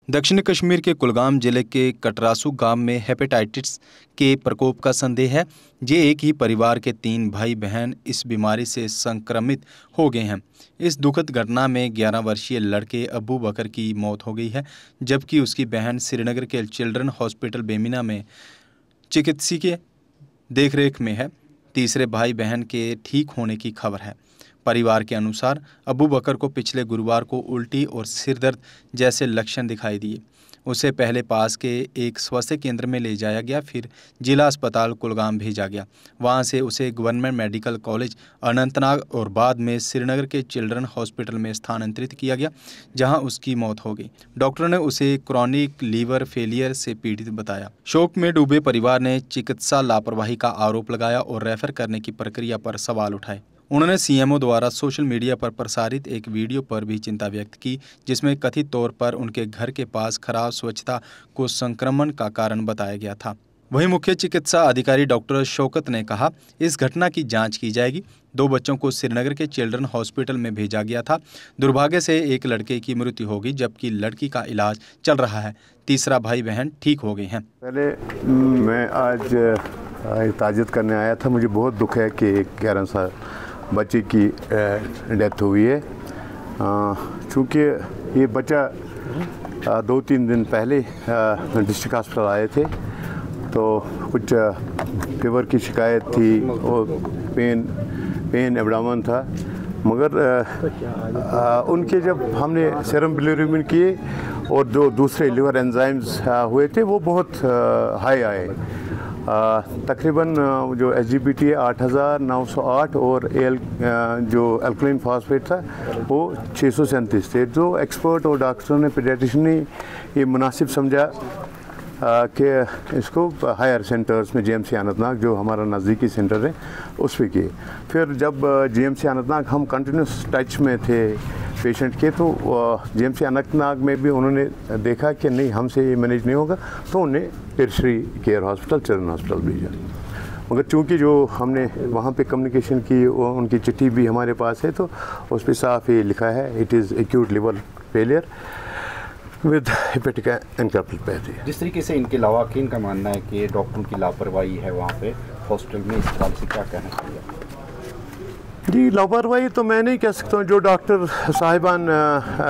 दक्षिण कश्मीर के कुलगाम जिले के कटरासू गांव में हेपेटाइटिस के प्रकोप का संदेह है। ये एक ही परिवार के 3 भाई बहन इस बीमारी से संक्रमित हो गए हैं। इस दुखद घटना में 11 वर्षीय लड़के अबू बकर की मौत हो गई है, जबकि उसकी बहन श्रीनगर के चिल्ड्रन हॉस्पिटल बेमिना में चिकित्सकीय देखरेख में है। तीसरे भाई बहन के ठीक होने की खबर है। परिवार के अनुसार अबू बकर को पिछले गुरुवार को उल्टी और सिरदर्द जैसे लक्षण दिखाई दिए। उसे पहले पास के एक स्वास्थ्य केंद्र में ले जाया गया, फिर जिला अस्पताल कुलगाम भेजा गया। वहां से उसे गवर्नमेंट मेडिकल कॉलेज अनंतनाग और बाद में श्रीनगर के चिल्ड्रन हॉस्पिटल में स्थानांतरित किया गया, जहां उसकी मौत हो गई। डॉक्टर ने उसे क्रॉनिक लीवर फेलियर से पीड़ित बताया। शोक में डूबे परिवार ने चिकित्सा लापरवाही का आरोप लगाया और रेफर करने की प्रक्रिया पर सवाल उठाए। उन्होंने सीएमओ द्वारा सोशल मीडिया पर प्रसारित एक वीडियो पर भी चिंता व्यक्त की, जिसमें कथित तौर पर उनके घर के पास खराब स्वच्छता को संक्रमण का कारण बताया गया था। वहीं मुख्य चिकित्सा अधिकारी डॉक्टर शौकत ने कहा, इस घटना की जांच की जाएगी। 2 बच्चों को श्रीनगर के चिल्ड्रन हॉस्पिटल में भेजा गया था। दुर्भाग्य से एक लड़के की मृत्यु हो गई, जबकि लड़की का इलाज चल रहा है। तीसरा भाई बहन ठीक हो गए हैं। पहले मैं आज ताजियत करने आया था। मुझे बहुत दुख है कि 11 साल बच्चे की डेथ हुई है। चूँकि ये बच्चा 2-3 दिन पहले डिस्ट्रिक्ट हॉस्पिटल आए थे, तो कुछ फीवर की शिकायत थी और पेन एब्डोमेन था, मगर उनके जब हमने सीरम बिलिरुबिन किए और जो दूसरे लिवर एंजाइम्स हुए थे वो बहुत हाई आए। तकरीबन जो SGPT है 8908 और जो अल्कलाइन फास्फेट था वो 637 थे। जो एक्सपर्ट और डॉक्टरों ने, पीडियाट्रिशियन ने ये मुनासिब समझा कि इसको हायर सेंटर्स में GMC अनंतनाग, जो हमारा नज़दीकी सेंटर है, उस पर किए। फिर जब GMC अनंतनाग हम कंटिन्यूस टच में थे पेशेंट के, तो GMC अनंतनाग में भी उन्होंने देखा कि नहीं, हमसे ये मैनेज नहीं होगा, तो उन्हें tertiary care hospital, children hospital भेजा। मगर चूँकि जो हमने वहाँ पे कम्युनिकेशन की, उनकी चिट्ठी भी हमारे पास है, तो उस पर साफ ये लिखा है, it is acute liver failure with hepatic encephalopathy. जिस तरीके से इनके लवाकिन का मानना है कि डॉक्टरों की लापरवाही है वहाँ पे हॉस्पिटल में, इस बात से क्या कहना चाहिए? जी, लापरवाही तो मैं नहीं कह सकता हूँ। जो डॉक्टर साहिबान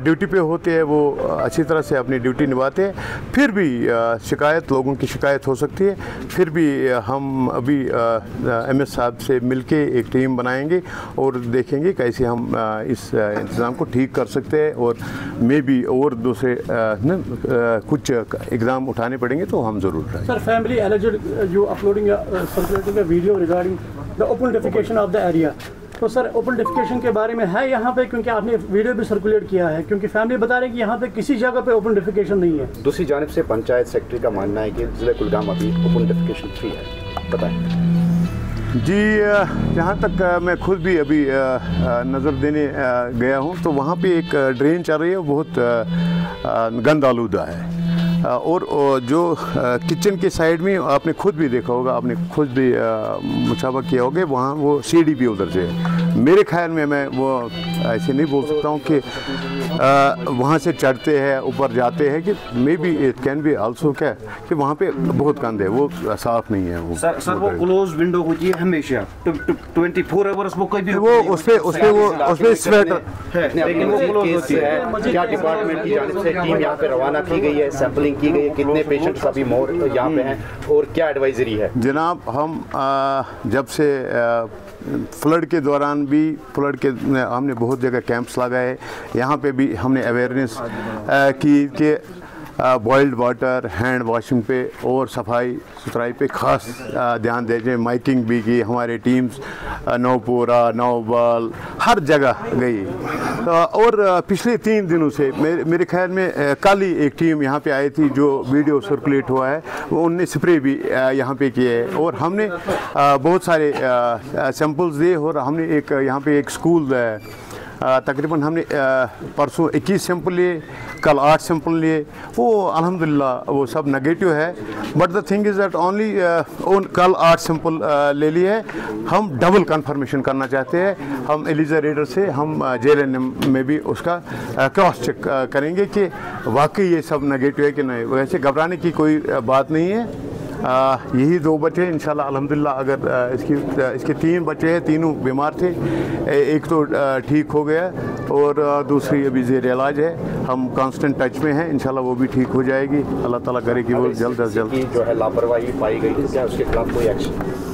ड्यूटी पे होते हैं वो अच्छी तरह से अपनी ड्यूटी निभाते हैं। फिर भी शिकायत, लोगों की शिकायत हो सकती है। फिर भी हम अभी MS साहब से मिलके एक टीम बनाएंगे और देखेंगे कैसे हम इस इंतज़ाम को ठीक कर सकते हैं, और मे बी और दूसरे कुछ एग्ज़ाम उठाने पड़ेंगे तो हम ज़रूर उठाएंगे। Sir, family alleged you uploading circulating a video regarding the open defecation of the area, तो सर ओपन डेफिकेशन के बारे में है यहाँ पे, क्योंकि आपने वीडियो भी सर्कुलेट किया है, क्योंकि फैमिली बता रहे हैं कि यहाँ पे किसी जगह पे ओपन डेफिकेशन नहीं है। दूसरी जानिब से पंचायत सेक्रेटरी का मानना है कि जिले कुलगाम अभी ओपन डेफिकेशन फ्री है। बताएं जी। जहाँ तक मैं खुद भी अभी नज़र देने गया हूँ, तो वहाँ पे एक ड्रेन चल रही है, बहुत गंद आलूदा है, और जो किचन के साइड में आपने खुद भी देखा होगा, आपने खुद भी मुशाबा किया होगा, वहाँ वो सीढ़ी भी उधर से है। मेरे ख्याल में, मैं वो ऐसे नहीं बोल सकता हूँ कि वहाँ से चढ़ते हैं, ऊपर जाते हैं, कि may be it can be also क्या कि वहाँ पे बहुत गंद है, वो साफ़ नहीं है। वो सर वो क्लोज विंडो होती है हमेशा 24 आवर्स, वो कभी वो उस पर स्वेटर है, लेकिन वो क्लोज होती है। क्या डिपार्टमेंट की जानिब से टीम यहाँ पे रवाना की गई है, सैंपलिंग की गई है, कितने पेशेंट्स अभी मोर यहाँ पे हैं और क्या एडवाइजरी है? जनाब, हम जब से फ्लड के दौरान भी हमने बहुत जगह कैंप्स लगाए। यहाँ पे भी हमने अवेयरनेस की कि बॉइल्ड वाटर, हैंड वॉशिंग पे और सफाई सुथराई पे ख़ास ध्यान दें। माइकिंग भी की, हमारे टीम्स नौपोरा, नौबाल, हर जगह गई। और पिछले 3 दिनों से मेरे ख्याल में कल ही एक टीम यहाँ पे आई थी, जो वीडियो सर्कुलेट हुआ है, उनने स्प्रे भी यहाँ पे किए, और हमने बहुत सारे सैंपल्स दिए, और हमने यहाँ पे एक स्कूल तकरीबन हमने परसों 21 सैंपल लिए, कल 8 सैंपल लिए, वो अल्हम्दुलिल्लाह वो सब नेगेटिव है। But the thing is that only कल 8 सैंपल ले लिए, हम डबल कंफर्मेशन करना चाहते हैं। हम एलिजा रीडर से हम JLNM में भी उसका क्रॉस चेक करेंगे कि वाकई ये सब नेगेटिव है कि नहीं। वैसे घबराने की कोई बात नहीं है। यही 2 बच्चे इंशाल्लाह अल्हम्दुलिल्लाह, अगर इसके 3 बच्चे हैं, तीनों बीमार थे, एक तो ठीक हो गया और दूसरी अभी ज़ेर इलाज है। हम कांस्टेंट टच में हैं, इंशाल्लाह वो भी ठीक हो जाएगी। अल्लाह ताला करे कि वो जल्द अज जल्द जो है लापरवाही पाई गई, क्या उसके खिलाफ कोई एक्शन?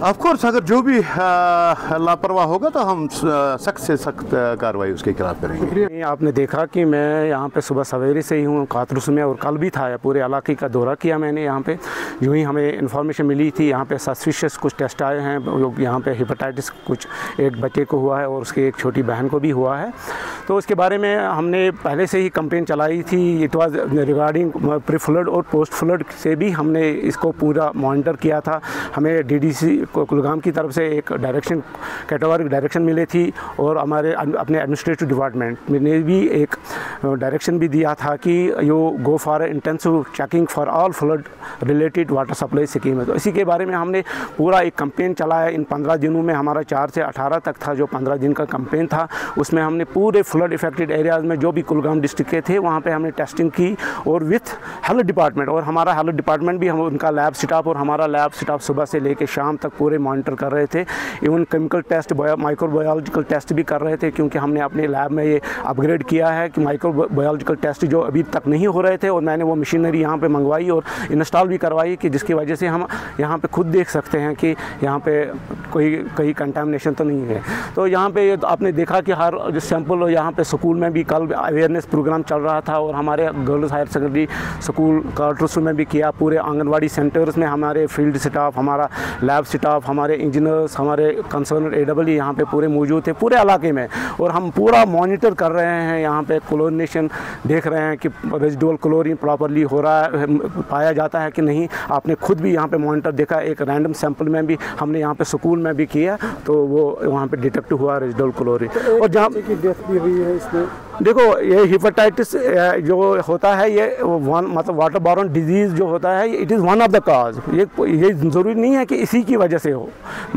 ऑफ कोर्स अगर जो भी लापरवाह होगा तो हम सख्त से सख्त कार्रवाई उसके खिलाफ करेंगे। आपने देखा कि मैं यहाँ पे सुबह सवेरे से ही हूँ कातरुस में, और कल भी था, पूरे इलाके का दौरा किया मैंने। यहाँ पे यूँ ही हमें इन्फॉर्मेशन मिली थी, यहाँ पे सस्पिशियस कुछ टेस्ट आए हैं, यहाँ पे हेपेटाइटिस कुछ एक बच्चे को हुआ है और उसके एक छोटी बहन को भी हुआ है। तो उसके बारे में हमने पहले से ही कंप्लेन चलाई थी। It was regarding pre flood और पोस्ट फ्लड से भी हमने इसको पूरा मॉनिटर किया था। हमें DDC कुलगाम की तरफ से एक डायरेक्शन, कैटेगोरिक डायरेक्शन मिली थी, और हमारे अपने एडमिनिस्ट्रेटिव डिपार्टमेंट ने भी एक डायरेक्शन भी दिया था कि you go for intensive checking for all flood related water supply scheme है। तो इसी के बारे में हमने पूरा एक कंपेन चलाया। इन 15 दिनों में हमारा 4 से 18 तक था, जो 15 दिन का कंपेन था, उसमें हमने पूरे फ्लड इफेक्टेड एरियाज़ में जो भी कुलगाम डिस्ट्रिक्ट के थे वहाँ पे हमने टेस्टिंग की, और विथ हेल्थ डिपार्टमेंट, और हमारा हेल्थ डिपार्टमेंट भी, हम उनका लैब स्टाफ और हमारा लैब स्टाफ सुबह से लेकर शाम तक पूरे मॉनिटर कर रहे थे। Even chemical test, microbiological test भी कर रहे थे, क्योंकि हमने अपने लैब में ये अपग्रेड किया है कि माइक्रोबायोलॉजिकल टेस्ट जो अभी तक नहीं हो रहे थे, और मैंने वो मशीनरी यहाँ पे मंगवाई और इंस्टॉल भी करवाई, कि जिसकी वजह से हम यहाँ पे खुद देख सकते हैं कि यहाँ पे कोई कंटामिनेशन तो नहीं है। तो यहाँ पे आपने देखा कि हर सैंपल, यहाँ पे स्कूल में भी कल अवेयरनेस प्रोग्राम चल रहा था, और हमारे गर्ल्स हायर सेकेंडरी स्कूल काटरुस में भी किया। पूरे आंगनवाड़ी सेंटर्स में हमारे फील्ड स्टाफ, हमारा लैब स्टाफ, हमारे इंजीनियर्स, हमारे कंसर्न AEE यहाँ पे पूरे मौजूद थे पूरे इलाके में, और हम पूरा मॉनिटर कर रहे हैं। यहाँ पे क्लोरिनेशन देख रहे हैं कि रेजिडुअल क्लोरीन प्रॉपरली हो रहा है, पाया जाता है कि नहीं। आपने खुद भी यहाँ पे मॉनिटर देखा, एक रैंडम सैंपल में भी हमने यहाँ पे स्कूल में भी किया, तो वो वहाँ पे डिटेक्ट हुआ रेजिडुअल क्लोरीन। और जहाँ की डेथ भी हुई है इसमें, देखो ये हेपेटाइटिस जो होता है, ये मतलब वाटर बॉर्न डिजीज़ जो होता है, it is one of the cause. ये ज़रूरी नहीं है कि इसी की वजह से हो,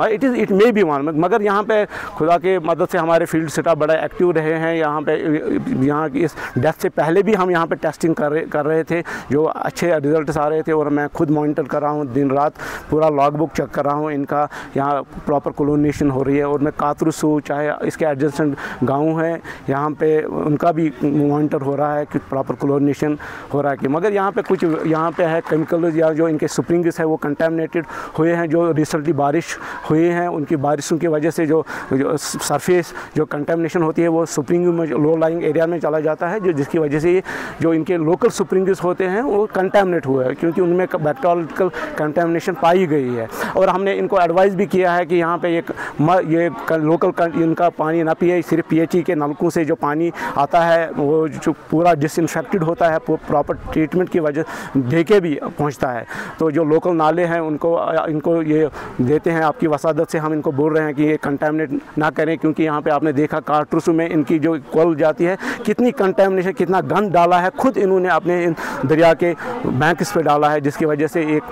इट मे बी वन। मगर यहाँ पे खुदा के मदद से हमारे फील्ड स्टाफ बड़ा एक्टिव रहे हैं। यहाँ की इस डेथ से पहले भी हम यहाँ पे टेस्टिंग कर रहे थे, जो अच्छे रिजल्ट्स आ रहे थे, और मैं खुद मॉनिटर कर रहा हूँ, दिन रात पूरा लॉग बुक चेक कर रहा हूँ इनका। यहाँ प्रॉपर क्लोरिनेशन हो रही है, और मैं कातरुस हूँ, चाहे इसके एडजेसेंट गाँव हैं, यहाँ पे उनका भी मॉनिटर हो रहा है कि प्रॉपर क्लोरिनेशन हो रहा है कि। मगर यहाँ पे कुछ यहाँ पे है केमिकल, या जो इनके स्प्रिंग्स है वो कंटामिनेटेड हुए हैं, जो रिसेंटली बारिश हुई हैं, उनकी बारिशों की वजह से जो सरफेस जो कंटामिनेशन होती है वो स्प्रिंग में, लो लाइंग एरिया में चला जाता है, जिसकी वजह से जो इनके लोकल स्प्रिंग्स होते हैं वो कंटामिनेट हुए हैं, क्योंकि उनमें बैक्टीरियल कंटामिनेशन पाई गई है। और हमने इनको एडवाइस भी किया है कि यहाँ पे ये लोकल इनका पानी ना पिए, सिर्फ PHE के नलकों से जो पानी आता है वो जो पूरा डिसइंफेक्टेड होता है, प्रॉपर ट्रीटमेंट की वजह दे के भी पहुँचता है। तो जो लोकल नाले हैं इनको ये देते हैं, आपकी वसादत से हम इनको बोल रहे हैं कि ये कंटामिनेट ना करें, क्योंकि यहाँ पे आपने देखा काटरुस में इनकी जो कॉल जाती है, कितनी कंटामिनेशन, कितना गंद डाला है, खुद इन्होंने अपने इन दरिया के बैंक्स पे डाला है, जिसकी वजह से एक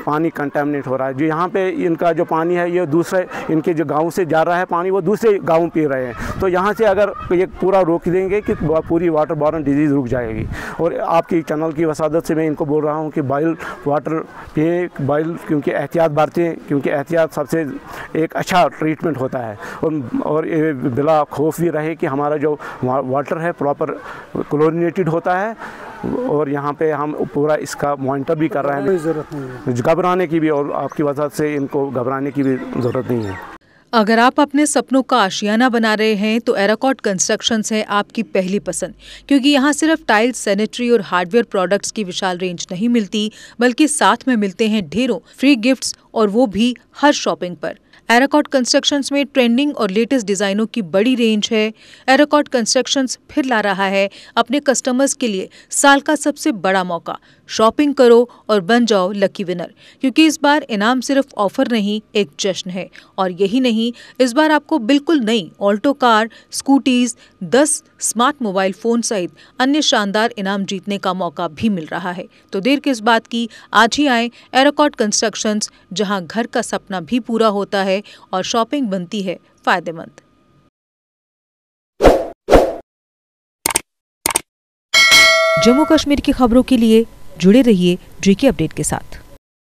पानी कंटामिनेट हो रहा है। जो यहाँ पे इनका जो पानी है, ये दूसरे इनके जो गाँव से जा रहा है पानी, वो दूसरे गाँव पी रहे हैं। तो यहाँ से अगर ये पूरा रोक देंगे कि पूरी वाटर बॉर्न डिजीज़ रुक जाएगी। और आपकी चैनल की वसादत से मैं इनको बोल रहा हूँ कि बॉयल वाटर पिए, क्योंकि एहतियात बरतें, क्योंकि एहतियात सबसे एक अच्छा ट्रीटमेंट होता है। और ये बिला खौफ भी रहे कि हमारा जो वाटर है प्रॉपर क्लोरिनेटेड होता है, और यहाँ पे हम पूरा इसका मॉनिटर भी कर रहे हैं। ज़रूरत नहीं है घबराने की भी, और आपकी वजह से इनको घबराने की भी ज़रूरत नहीं है। अगर आप अपने सपनों का आशियाना बना रहे हैं तो एराकॉट कंस्ट्रक्शंस है आपकी पहली पसंद, क्योंकि यहाँ सिर्फ टाइल्स, सैनिटरी और हार्डवेयर प्रोडक्ट्स की विशाल रेंज नहीं मिलती, बल्कि साथ में मिलते हैं ढेरों फ्री गिफ्ट्स, और वो भी हर शॉपिंग पर। एराकॉट कंस्ट्रक्शंस में ट्रेंडिंग और लेटेस्ट डिजाइनों की बड़ी रेंज है। एराकॉट कंस्ट्रक्शंस फिर ला रहा है अपने कस्टमर्स के लिए साल का सबसे बड़ा मौका। शॉपिंग करो और बन जाओ लकी विनर, क्योंकि इस बार इनाम सिर्फ ऑफर नहीं, एक जश्न है। और यही नहीं, इस बार आपको बिल्कुल नई Alto car, scooties, 10 smart mobile phone सहित अन्य शानदार इनाम जीतने का मौका भी मिल रहा है। तो देर किस बात की, आज ही आए एराकॉट कंस्ट्रक्शंस, जहां घर का सपना भी पूरा होता है और शॉपिंग बनती है फायदेमंद। जम्मू कश्मीर की खबरों के लिए जुड़े रहिए JK अपडेट के साथ।